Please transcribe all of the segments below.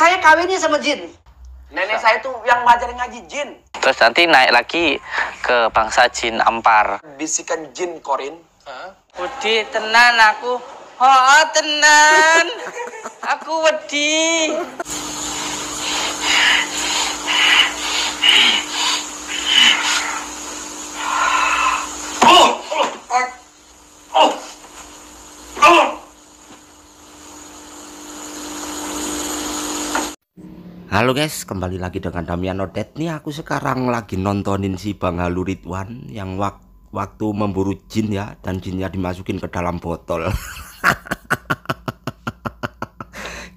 saya kawinnya sama jin. Nenek saya tuh yang ngajarin ngaji jin. Terus nanti naik lagi ke bangsa jin Ampar. Bisikan jin Korin. Wedi tenan aku. Oh tenan. Aku wedi. Halo guys, kembali lagi dengan Damian Odet. Nih aku sekarang lagi nontonin si Bang Halu Ridwan yang waktu memburu jin ya, dan jinnya dimasukin ke dalam botol.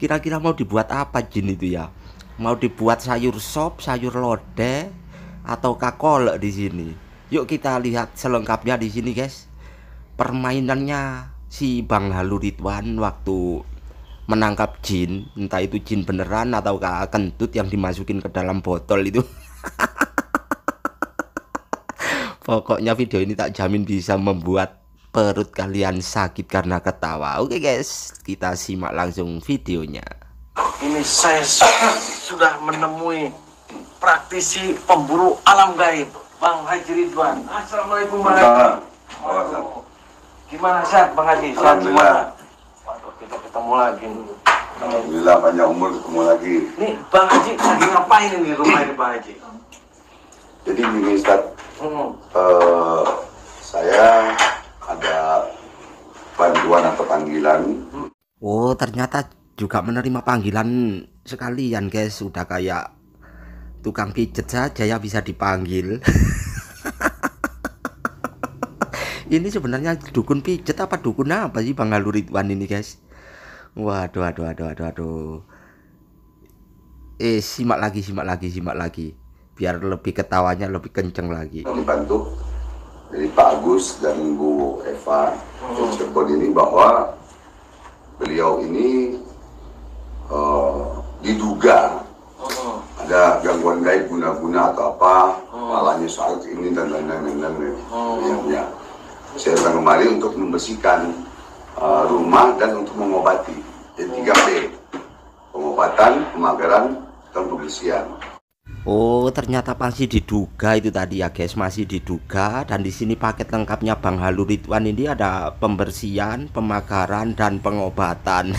Kira-kira mau dibuat apa jin itu ya? Mau dibuat sayur sop, sayur lodeh, atau kakol di sini? Yuk kita lihat selengkapnya di sini guys. Permainannya si Bang Halu Ridwan waktu menangkap jin, entah itu jin beneran atau kentut yang dimasukin ke dalam botol itu. Pokoknya video ini tak jamin bisa membuat perut kalian sakit karena ketawa. Oke guys, kita simak langsung videonya. Ini saya sudah menemui praktisi pemburu alam gaib, Bang Haji Ridwan. Assalamualaikum Bang Haji. Gimana sehat Bang Haji? Sehat gimana? Waduh, kita ketemu lagi nih. Alhamdulillah panjang umur ketemu lagi. Nih Bang Haji lagi ngapain ini rumah ini Bang Haji? Jadi gini Ustaz, saya ada bantuan atau panggilan. Oh ternyata juga menerima panggilan sekalian guys. Udah kayak tukang pijet saja ya bisa dipanggil. Ini sebenarnya dukun pijet apa dukun apa sih Bang Halu Ridwan ini guys? Waduh. Simak lagi. Biar lebih ketawanya lebih kenceng lagi. Dibantu dari Pak Agus dan Bu Eva Cirebon ini bahwa beliau ini diduga ada gangguan gaib guna-guna atau apa, malahnya soal ini dan lain-lain. Ya. Saya datang kemari untuk membersihkan rumah dan untuk mengobati. Jadi 3P, pengobatan, pemagaran, dan pembersihan. Oh ternyata masih diduga itu tadi ya guys, masih diduga. Dan di sini paket lengkapnya Bang Halu Ridwan ini ada pembersihan, pemagaran, dan pengobatan.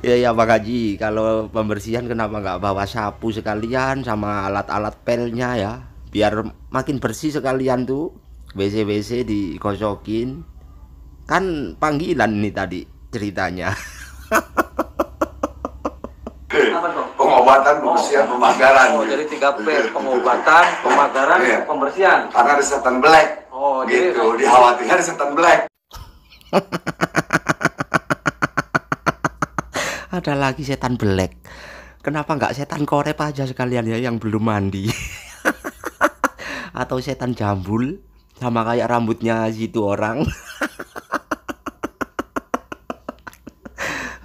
Ya Bang Haji, kalau pembersihan kenapa nggak bawa sapu sekalian sama alat-alat pelnya ya, biar makin bersih sekalian tuh. WC dikosokin. Kan panggilan nih tadi ceritanya. Apa tuh? Pengobatan, pembersihan, pemagaran. Oh, jadi 3P, pengobatan, pemagaran, pembersihan. Karena ada setan black. Oh, gitu, jadi dikhawatirkan ada setan black. Ada lagi setan black. Kenapa nggak setan korep aja sekalian ya yang belum mandi? Atau setan jambul sama kayak rambutnya situ orang.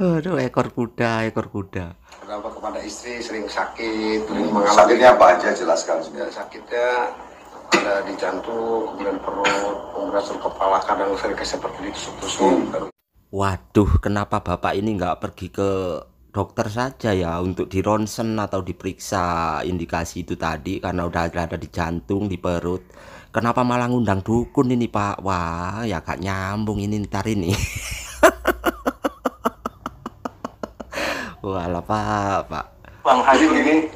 Aduh, ekor kuda. Beberapa kepada istri sering sakit, sering mengalami Sakitnya apa aja jelaskan ya, sakitnya ada di jantung, kemudian perut, kemudian kepala, kadang sering seperti ditusuk-tusuk. Waduh, kenapa bapak ini nggak pergi ke dokter saja ya untuk di ronsen atau diperiksa indikasi itu tadi, karena udah ada di jantung, di perut. Kenapa malah ngundang dukun ini Pak? Wah ya gak nyambung ini ntar ini. Walah Pak. Bang Haji ini,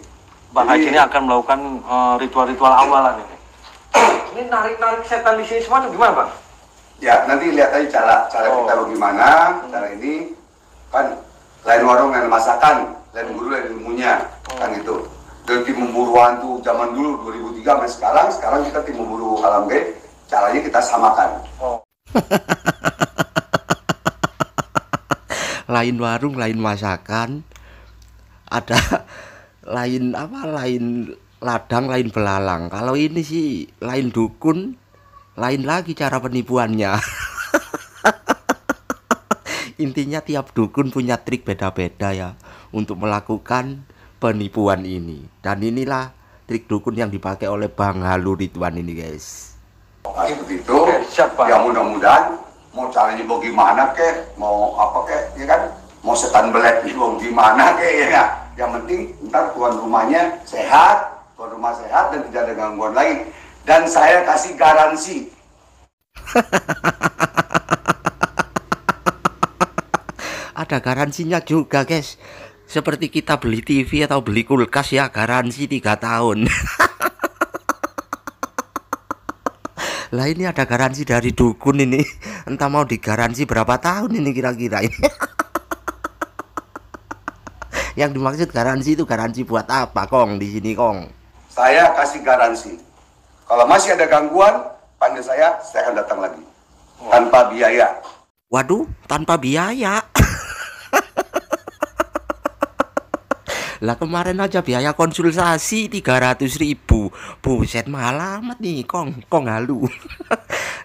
Bang Haji ini akan melakukan ritual-ritual awalan ini. Ini narik-narik setan di sini semua gimana Bang? Ya, nanti lihat aja cara kita bagaimana. Cara ini kan lain warung, lain masakan, lain guru, lain ilmunya. Kan itu. Dan tim memburu hantu zaman dulu 2003 sampai sekarang kita tim memburu alam gaib, caranya kita samakan. Lain warung, lain masakan. Ada lain ladang, lain belalang. Kalau ini sih lain dukun, lain lagi cara penipuannya. Intinya tiap dukun punya trik beda-beda ya untuk melakukan penipuan ini. Dan inilah trik dukun yang dipakai oleh Bang Halu Ridwan ini guys. Nah, seperti itu. Ya mudah-mudahan mau caranya bagaimana kek, mau apa kek, ya kan? mau setan belek mau gimana kayaknya. Yang penting ntar tuan rumahnya sehat, tuan rumah sehat dan tidak ada gangguan lagi. Dan saya kasih garansi. Ada garansinya juga guys, seperti kita beli TV atau beli kulkas ya, garansi 3 tahun. Lah ini ada garansi dari dukun ini, entah mau digaransi berapa tahun ini kira-kira ini. Yang dimaksud garansi itu garansi buat apa Kong di sini Kong? Saya kasih garansi. Kalau masih ada gangguan, panggil saya akan datang lagi. Tanpa biaya. Waduh, tanpa biaya. Lah kemarin aja biaya konsultasi 300.000. Buset, mahal amat nih Kong halu.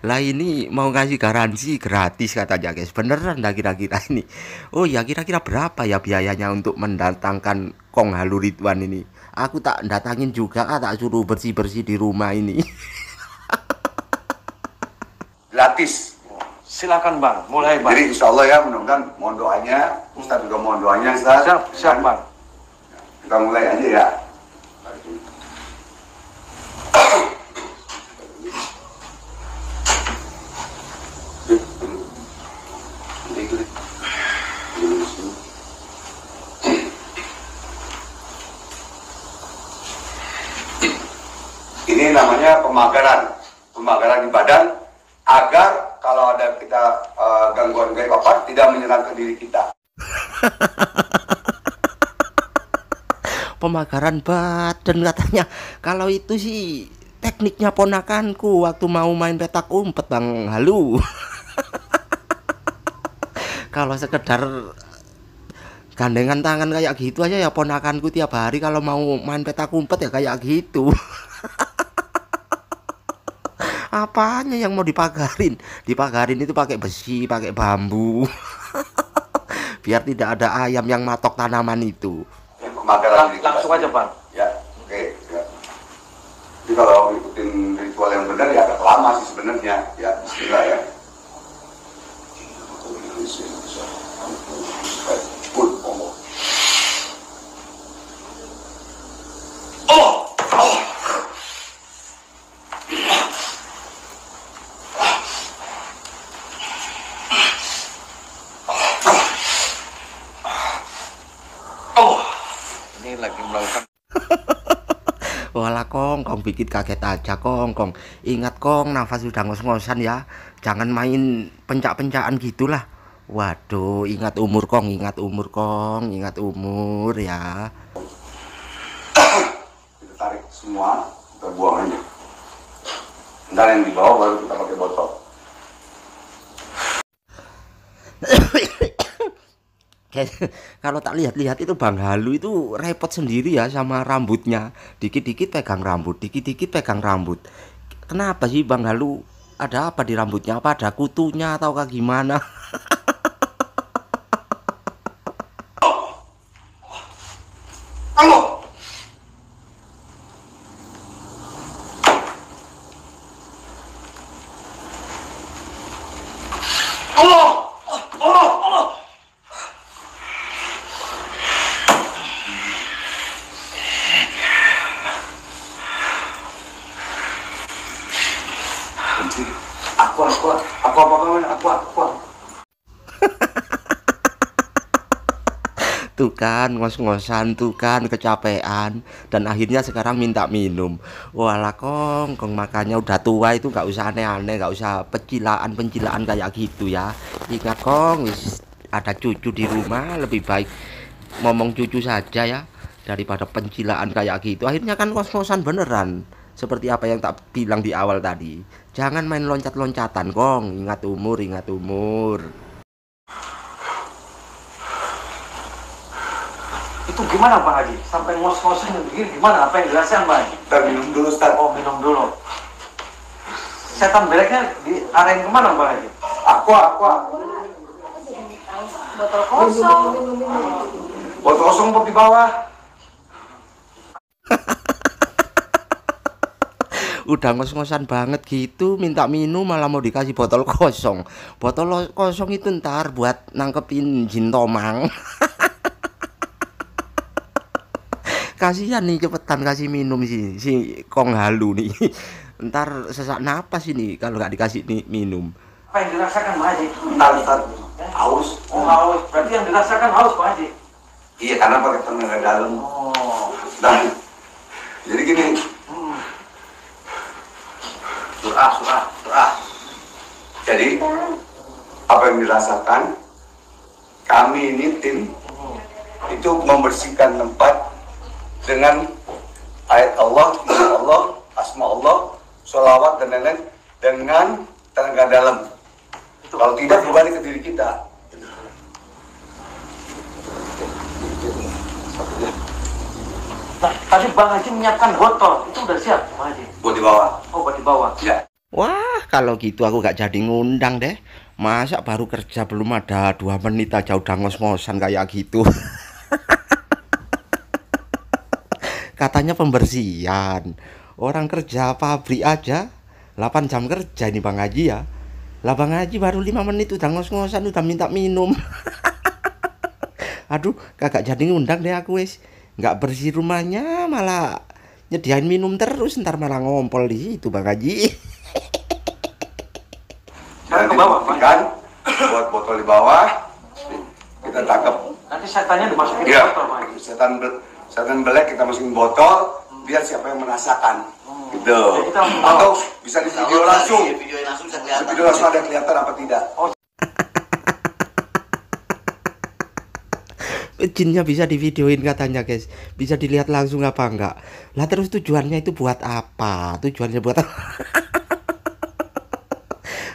Lah ini mau ngasih garansi gratis katanya guys. Beneran dah kira-kira ini? Oh ya, kira-kira berapa ya biayanya untuk mendatangkan Kong Halu Ridwan ini? Aku tak datangin juga, tak suruh bersih-bersih di rumah ini. Gratis. Silakan Bang, mulai Bang. Jadi insya Allah ya, mudah-mudahan mohon doanya. Ustaz juga mohon doanya Ustaz. Siap Bang. Kita mulai aja ya. Ini namanya pemagaran di badan agar kalau ada kita gangguan gaib apa tidak menyerang ke diri kita. Pemagaran badan katanya. Kalau itu sih tekniknya ponakanku waktu mau main petak umpet Bang Halu. Kalau sekedar gandengan tangan kayak gitu aja ya ponakanku tiap hari kalau mau main petak umpet ya kayak gitu. Apanya yang mau dipagarin? Dipagarin itu pakai besi, pakai bambu. Biar tidak ada ayam yang matok tanaman itu. Langsung aja Bang. Ya, oke. Ya. Jadi kalau ngikutin ritual yang benar ya agak lama sih sebenarnya. Ya, bismillah ya. Ini lagi melakukan. Walah Kong bikin kaget aja Kong. Ingat Kong, nafas sudah ngos-ngosan ya. Jangan main pencak-pencakan gitulah. Waduh, ingat umur Kong, ingat umur ya. Kita tarik semua, kita buang aja. Ntar yang di bawah baru kita pakai botol. Kalau tak lihat-lihat itu Bang Halu itu repot sendiri ya sama rambutnya. Dikit-dikit pegang rambut, dikit-dikit pegang rambut. Kenapa sih Bang Halu? Ada apa di rambutnya? Apa ada kutunya atau kayak gimana? Aku. Tuh kan ngos-ngosan, tuh kan kecapean, dan akhirnya sekarang minta minum. Walah Kong makanya udah tua itu nggak usah aneh-aneh, nggak usah pencilaan kayak gitu ya. Ingat Kong, ada cucu di rumah, lebih baik ngomong cucu saja ya daripada pencilaan kayak gitu. Akhirnya kan ngos-ngosan beneran, seperti apa yang tak bilang di awal tadi. Jangan main loncat-loncatan Kong, ingat umur. Itu gimana Pak Haji? Sampai ngos-ngosan begini gimana? Apa yang dijelaskan Pak Haji? Kita minum dulu Ustaz. Oh, minum dulu. Setan beleknya diarahin kemana Pak Haji? Aqua. Botol kosong. Botol kosong di bawah. Udah ngos-ngosan banget gitu, minta minum malah mau dikasih botol kosong. Botol kosong itu ntar buat nangkepin jin tomang. Kasihan nih, cepetan kasih minum si Kong Halu nih. Ntar sesak napas ini kalau nggak dikasih minum. Apa yang dirasakan Pak Haji? Bentar, haus. Oh haus, berarti yang dirasakan haus Pak Haji? Iya, karena pakai tenaga dalam. Oh. Dan jadi gini, surah. Jadi apa yang dirasakan, kami ini tim itu membersihkan tempat dengan ayat Allah, izin Allah, asma Allah, sholawat dan lain-lain dengan tenaga dalam. Kalau tidak kembali ke diri kita. Nah, tadi Bang Haji menyiapkan botol, itu udah siap Pak Haji? Buat di bawah. Oh, buat di bawah. Ya. Wah, kalau gitu aku gak jadi ngundang deh. Masa baru kerja belum ada 2 menit aja udah ngos-ngosan kayak gitu. Katanya pembersihan. Orang kerja pabrik aja 8 jam kerja ini Bang Haji ya. Lah Bang Haji baru 5 menit udah ngos-ngosan, udah minta minum. Aduh, kagak jadi ngundang deh aku wis. Nggak bersih rumahnya, malah nyediain minum terus, ntar malah ngompol di situ Bang Haji. Sekarang ke bawah Pak Haji. Kan buat botol di bawah, kita tangkap. Nanti setannya dimasukin ke Iya, botol Pak Haji. setan belek kita masukin botol, biar siapa yang merasakan. Gitu. Jadi kita langsung bawa. Atau bisa di video langsung. Video langsung bisa Di kelihatan. video langsung ada kelihatan apa tidak. Jinnya bisa divideoin katanya guys, bisa dilihat langsung apa enggak. Lah terus tujuannya itu buat apa? Tujuannya buat apa?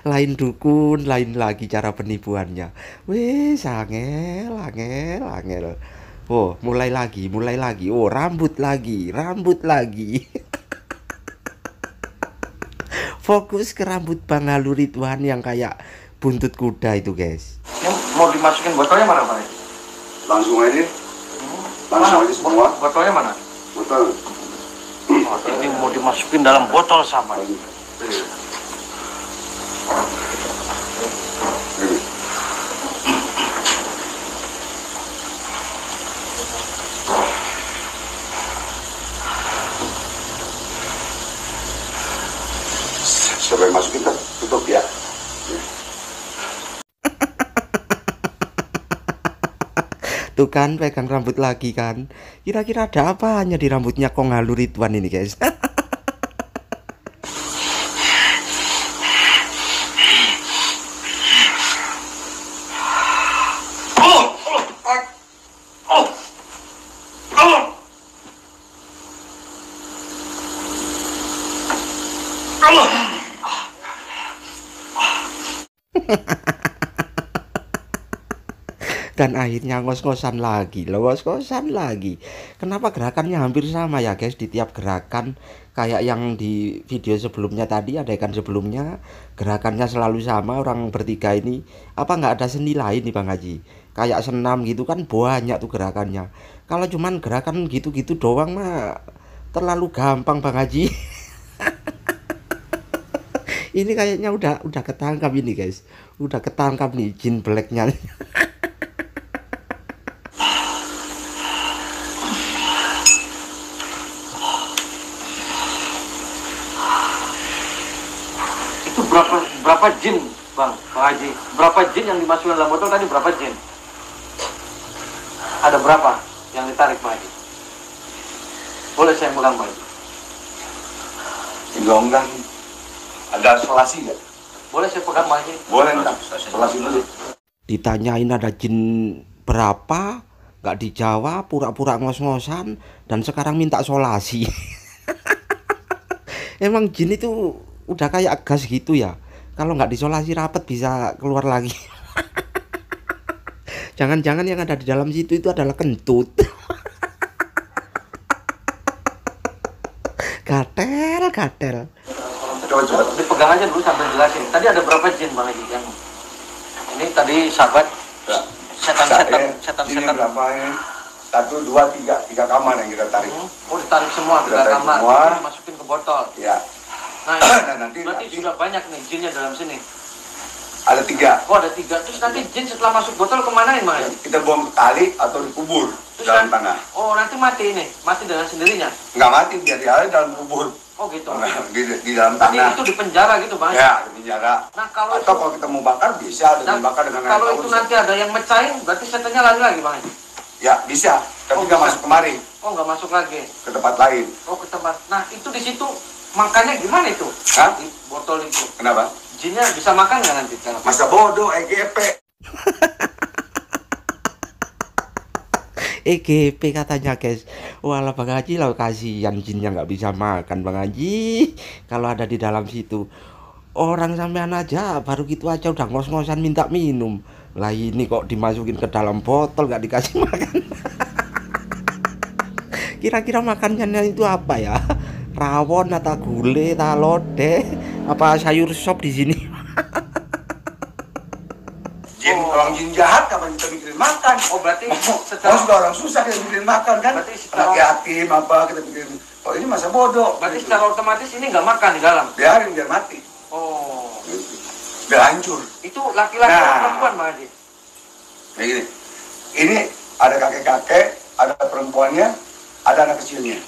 Lain dukun, lain lagi cara penipuannya. Wes angel. Oh mulai lagi. Oh rambut lagi. Fokus ke rambut Bang Halu Ridwan yang kayak buntut kuda itu guys. Yang mau dimasukin botolnya mana Pak Haji? Langsung aja. Mana? Semua. Botolnya mana? Botol. Oh, ini mau dimasukin dalam botol sama. Siapa yang masukin tutup ya. Tuh kan pegang rambut lagi kan. Kira-kira ada apanya di rambutnya Kong Halu Ridwan ini guys. Dan akhirnya ngos-ngosan lagi. Kenapa gerakannya hampir sama ya guys di tiap gerakan? Kayak yang di video sebelumnya tadi, adegan sebelumnya, gerakannya selalu sama orang bertiga ini. Apa nggak ada seni lain nih Bang Haji? Kayak senam gitu kan banyak tuh gerakannya. Kalau cuman gerakan gitu-gitu doang mah terlalu gampang Bang Haji. Ini kayaknya udah ketangkap ini guys. Udah ketangkap nih jin blacknya. Itu berapa jin Bang Haji? Berapa jin yang dimasukkan dalam botol tadi, berapa jin? Ada berapa yang ditarik Pak Haji? Boleh saya pegang Pak Haji? Enggak. Ada isolasi nggak? Boleh saya pegang Pak Haji? Boleh enggak? Isolasi dulu. Ditanyain ada jin berapa, nggak dijawab, pura-pura ngos-ngosan, dan sekarang minta solasi. Emang jin itu udah kayak gas gitu ya, kalau nggak disolasi rapet bisa keluar lagi. Jangan-jangan yang ada di dalam situ itu adalah kentut. Gatel. Coba. Dipegang aja dulu sambil jelasin. Tadi ada berapa jin Bang Haji yang ini tadi sahabat setan. Ini berapa ini? 1, 2, 3 kamar yang kita tarik. Oh ditarik semua, Kita tarik kamar, semua. dimasukin ke botol. Ya. Nah, Nah, nanti sudah banyak nih jinnya dalam sini. ada 3. Oh, ada 3. Terus nanti jin setelah masuk botol kemanain, Bang Haji? Kita buang ke kali atau dikubur Terus dalam nanti- tanah. Oh, nanti mati ini. Mati dengan sendirinya. Nggak mati, dia ada dalam kubur. Oh, gitu. Di dalam Jadi tanah. itu di penjara gitu, Bang Haji? Ya, di penjara. Nah, kalau Atau kalau kita mau bakar bisa Nah, dibakar dengan air kalau laut. itu nanti ada yang mecahin, berarti setannya lari lagi, Bang Haji? Ya bisa, tapi Oh, nggak bisa. masuk kemari, Oh, nggak masuk lagi. ke tempat lain. Oh, ke tempat. Nah, itu di situ makannya gimana itu? Hah? Di botol itu. Kenapa? Jinnya bisa makan nggak nanti? Kalau Masa bodoh, EGP. EGP katanya guys. Walah Bang Haji lah, kasihan jinnya nggak bisa makan Bang Haji. Kalau ada di dalam situ, orang sampean aja baru gitu aja udah ngos-ngosan minta minum. Lah ini kok dimasukin ke dalam botol nggak dikasih makan. Kira-kira makanannya itu apa ya? Rawon atau gulai, atau lodeh, apa sayur sop di sini? Orang jin jahat kapan kita mikirin makan? Oh, berarti Orang setelah sudah orang susah kita mikirin makan kan? Berarti secara- Anak yatim apa kita mikirin. Oh ini masa bodoh. berarti Gitu. secara otomatis ini nggak makan di dalam. Biarin biar mati. Oh, Gitu. Biar hancur. itu laki-laki atau Nah. perempuan, Bang Haji? Kayak gini. Ini ada kakek-kakek, ada perempuannya, ada anak kecilnya.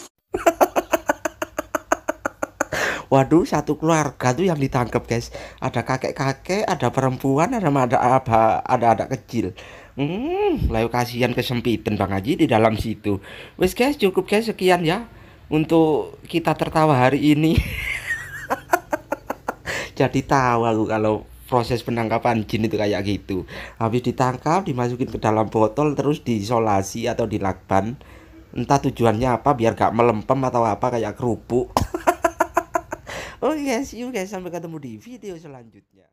Waduh, satu keluarga tuh yang ditangkap guys. Ada kakek-kakek, ada perempuan, ada anak kecil. Lalu kasihan kesempitan Bang Haji di dalam situ. Wes guys, cukup guys, sekian ya untuk kita tertawa hari ini. Jadi tahu aku kalau proses penangkapan jin itu kayak gitu. Habis ditangkap, dimasukin ke dalam botol, terus diisolasi atau dilakban. Entah tujuannya apa, biar gak melempem atau apa kayak kerupuk. Oke guys, see you guys, sampai ketemu di video selanjutnya.